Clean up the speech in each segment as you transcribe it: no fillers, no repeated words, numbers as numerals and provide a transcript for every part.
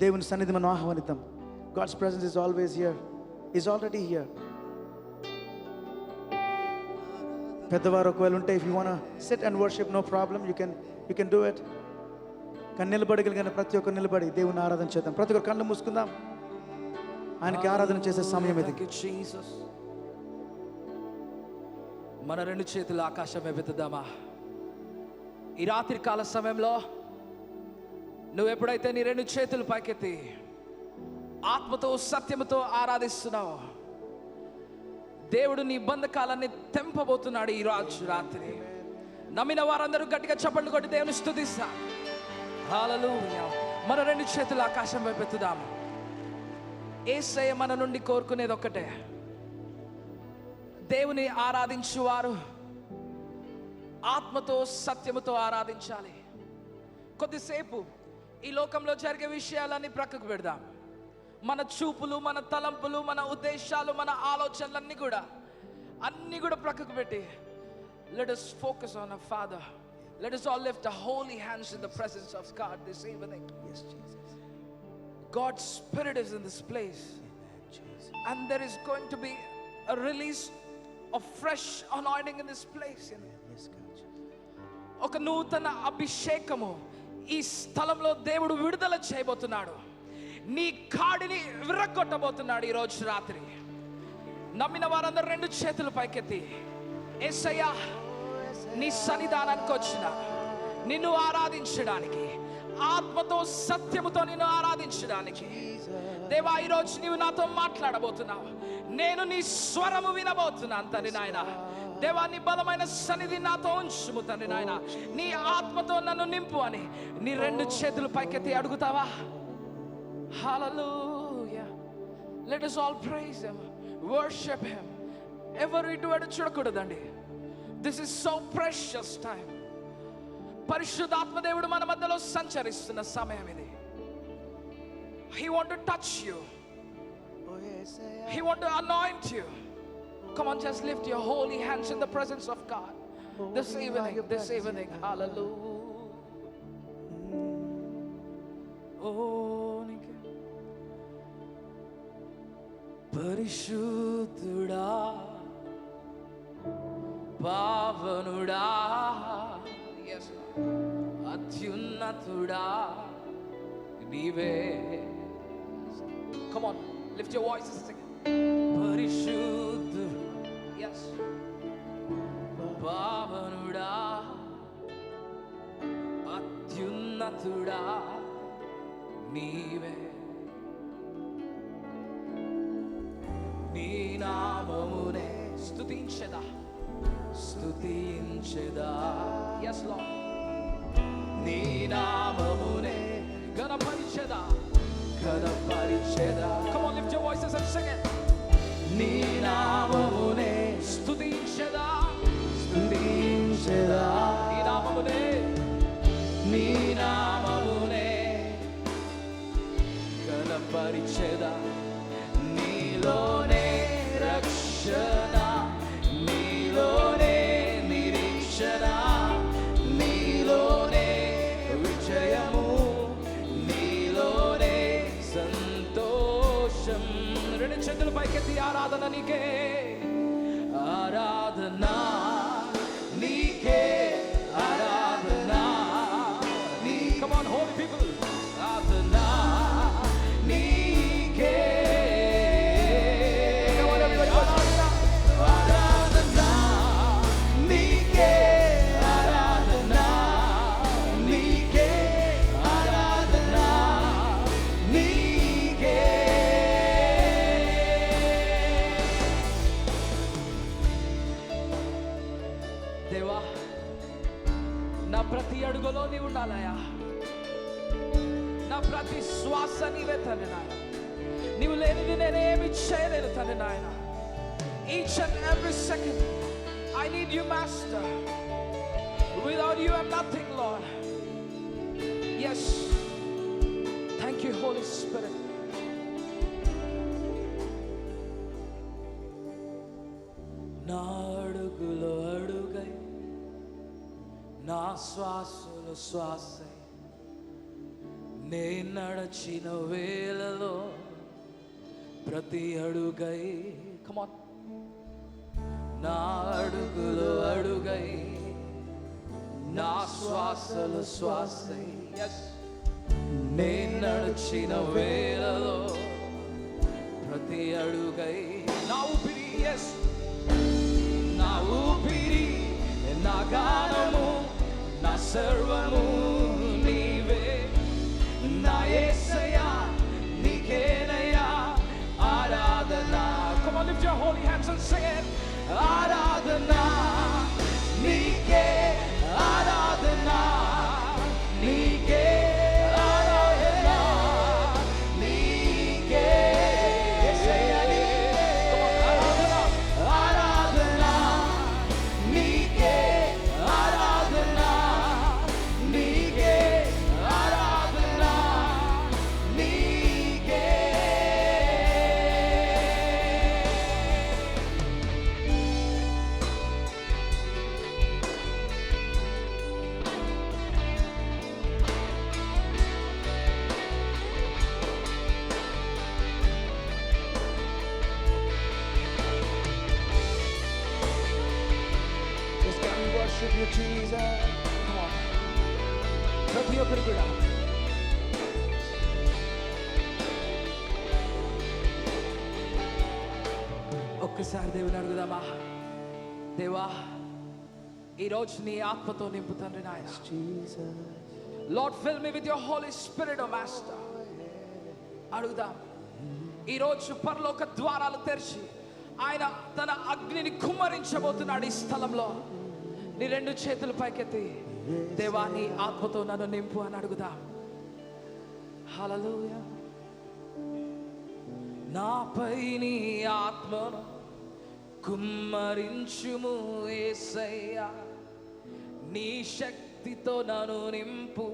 దేవుని సన్నిధి మనం ఆహ్వానిద్దాం. God's presence is always here. He's already here. పెద్దవారు ఒకవేళ ఉంటే, if you want to sit and worship, no problem, you can do it. కానీ నిలబడగలిగిన ప్రతి ఒక్కరు నిలబడి దేవుని ఆరాధన చేద్దాం. ప్రతి ఒక్కరు కళ్ళు మూసుకుందాం. ఆయనకి ఆరాధన చేసే సమయం ఇది. మన రెండు చేతులు ఆకాశం ఎత్తుదామా? ఈ రాత్రి కాల సమయంలో నువ్వు ఎప్పుడైతే నీ రెండు చేతులు పైకెత్తి ఆత్మతో సత్యముతో ఆరాధిస్తున్నావు, దేవుడు నీ బంధకాలన్నీ తెంపబోతున్నాడు ఈ రాత్రి. నమ్మిన వారందరూ గట్టిగా చప్పట్లు కొట్టి దేవుని స్తుతిస్తా. హల్లెలూయా. మన రెండు చేతులు ఆకాశం వైపు ఎత్తుదాం. యేసయ్య మన నుండి కోరుకునేది ఒక్కటే, దేవుని ఆరాధించువారు ఆత్మతో సత్యముతో ఆరాధించాలి. కొద్దిసేపు ఈ లోకంలో జరిగే విషయాలన్నీ ప్రక్కకు పెడదాం. మన చూపులు, మన తలంపులు, మన ఉద్దేశాలు, మన ఆలోచనలన్నీ కూడా ప్రక్కకు పెట్టి, let us focus on our Father. Let us all lift our holy hands in the presence of God this evening. Yes, Jesus. God's Spirit is in this place. Amen, Jesus. And there is going to be a release of fresh anointing in this place. Yes, God. ఒక నూతన అభిషేకము ఈ స్థలంలో దేవుడు విడుదల చేయబోతున్నాడు. నీ కాడిని విరగొట్టబోతున్నాడు ఈ రోజు రాత్రి. నమ్మిన వారందరూ రెండు చేతులు పైకెత్తి, యేసయ్యా నీ సన్నిధానానికి వచ్చిన నిన్ను ఆరాధించడానికి, ఆత్మతో సత్యముతో నిన్ను ఆరాధించడానికి. దేవా, ఈరోజు నీవు నాతో మాట్లాడబోతున్నావు. నేను నీ స్వరము వినబోతున్నాను తండ్రి నాయన. దేవా, నీ బలమైన సన్నిధి నాతో ఉంచుము తండ్రి నాయన. నీ ఆత్మతో నన్ను నింపు అని నీ రెండు చేతులు పైకెత్తి అడుగుతావా? Hallelujah. Let us all praise him, worship him. ఎవరు ఇటు చూడకూడదండి. This is so precious time. పరిశుద్ధాత్మ దేవుడు మన మధ్యలో సంచరిస్తున్న సమయం ఇది. He want to touch you. He want to anoint you. Come on, just lift your holy hands in the presence of God this evening. Hallelujah. Oh, పరిశుద్ధుడా, పావనుడా, yes, అత్యున్నతుడా నీవే. Come on, lift your voices again. పరిశుద్ధుడా, yes, పావనుడా, అత్యున్నతుడా నీవే. నీ నామమునే స్తుతించెదా. Yes, Lord. నీ నామమునే ఘనపరిచెదా. Come on, lift your voices and sing it. నీ నామమునే స్తుతించెదా. నీ నామమునే, నీ నామమునే ఘనపరిచెదా. నీలోనే రక్షణ, నీలోనే నిరీక్షణ, నీలోనే విజయము, నీలోనే సంతోషం. రెండు చేతుల పైకెత్తి ఆరాధన నీకే, ఆరాధన నీకే, ఆరాధన నీ. Come on, holy people. ఆరాధన నీకే. దేవా, నా ప్రతి అడుగులో నీవు ఉండాలయా. నా ప్రతి శ్వాస నీవే తండ్రి నాయన. నీవు లేనిది నేనేమి చేయలేను తండ్రి నాయన. Each and every second I need you, Master. Without you I'm nothing, Lord. Yes, thank you, Holy Spirit. నా అడుగులో అడుగై, నా శ్వాసలో శ్వాసై, నే నడచిన వేళలో ప్రతి అడుగై, come on, నా అడుగులో అడుగై, నా శ్వాసలు శ్వాసై, yes, నే నడిచిన వేళలో ప్రతి అడుగై, నా ఊపిరి, yes, నా ఊపిరి, నా గానము, నా సర్వము నీవే, నా యేసయ్యా నీకేనయ్యా ఆరాధన. Come on, lift your holy hands and sing it. ఆరాధన నీకే, ఆరాధన నీకే, ఆరాధన నీకే, యేసయ్యా నీకే. ఆరాధన, ఆరాధన నీకే, ఆరాధన నీకే, ఆరాధన నీకే. Just can we worship you, Jesus? Come on. ప్రతి ఒక్కరు కూడా ఒక్కసారి దేవుని అడుగుదామా. దేవా, ఈరోజు నీ ఆత్మతో నింపు తండ్రి నాయన. Jesus. Lord, fill me with your holy spirit O master. అడుగుదాం. ఈరోజు పరలోక ద్వారాలు తెరిచి ఆయన తన అగ్నిని కుమ్మరించబోతున్నాడు ఈ స్థలంలో. నీ రెండు చేతులు పైకెత్తి, దేవా నీ ఆత్మతో నన్ను నింపు అని అడుగుదాం. హల్లెలూయా. నాపై నీ ఆత్మను కుమ్మరించుము యేసయ్యా, నీ శక్తితో నన్ను నింపు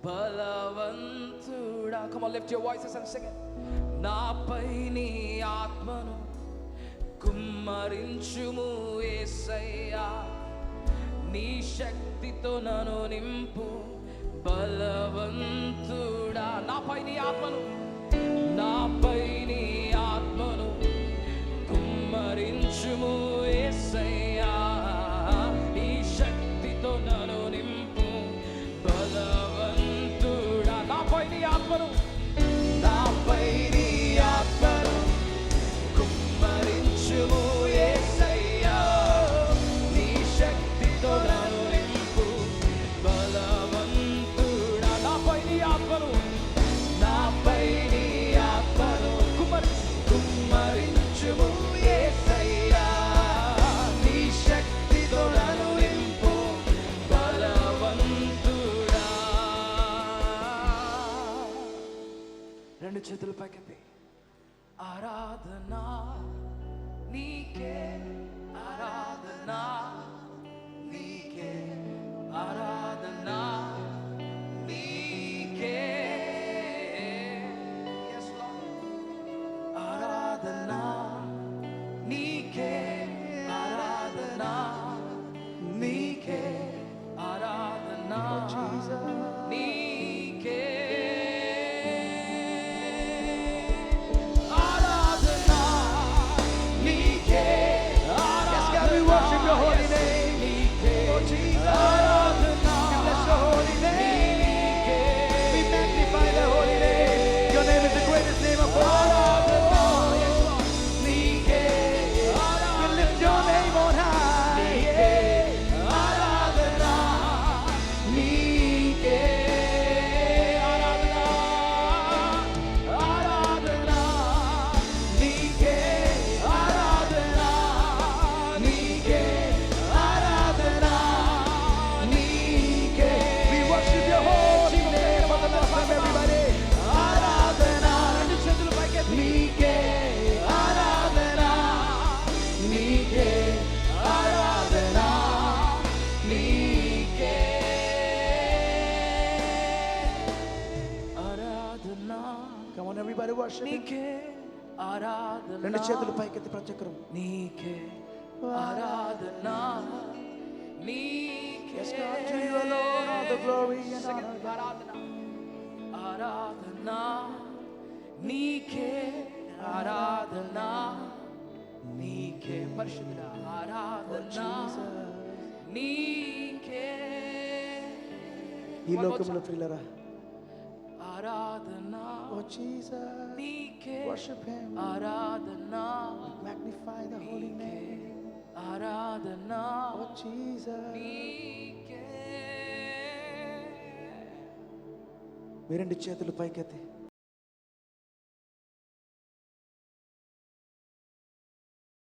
బలవంతుడా. Come on, lift your voices and sing it. నాపై నీ ఆత్మను కుమ్మరించుము యేసయ్యా, నీ శక్తితో నన్ను నింపు బలవంతుడా. నాపై నీ ఆత్మను, నాపై నీ ఆత్మను కుమ్మరించుము యేసయ్యా, నీ శక్తితో నన్ను నింపు బలవంతుడా. నాపై నీ ఆత్మను, నాపై నీ ఆత్మను కుమ్మరించుము యేసయ్యా, నీ శక్తితో నన్ను నింపు బలవంతుడా. నాపై నీ ఆత్మను, నాపై నీ ఆత్మను కుమ్మరించుము యేసయ్యా, నీ శక్తితో నన్ను నింపు బలవంతుడా. రెండు చేతులు పైకెత్తి, ఆరాధన నీకే, ఆరాధన నీకే, ఆరాధన నీకే, yes Lord, ఆరాధన నీకే, ఆరాధన నీకే, ఆరాధన నీకే, ఆరాధన నీకే, Yes, God, we worship your holy name. Oh, Jesus. We bless your holy name. We magnify the holy name. Your name is the greatest name of all. We lift your name on high. ఆరాధన నీకే, ఆరాధన, ఆరాధన నీకే, ఆరాధన నీకే, ఆరాధన నీకే. We worship your holy name for the last time, everybody. ఆరాధన రెండు చేతులు పైకెత్తి, నీకే ఆరాధన, నీకే ఆరాధన నీకే, ఆరాధన Come on, everybody, worship him. నీకే, ఆరాధన రెండు చేతులు పైకెత్తి ప్రతి ఒక్కరు. నీకే, ఆరాధన నీకే. Yes, God, to you alone all the glory and honor. ఆరాధన, ఆరాధనా నీకే, ఆరాధనా నీకే. పరిశుద్ధుడా ఆరాధనా నీకే. ఈ లోకంలో ప్రియులరా ఆరాధనా ఓ జీసస్ నీకే, worship him, Aradhana magnify the holy name, Aradhana oh Jesus. నీకే. మీ రెండు చేతులు పైకెత్తి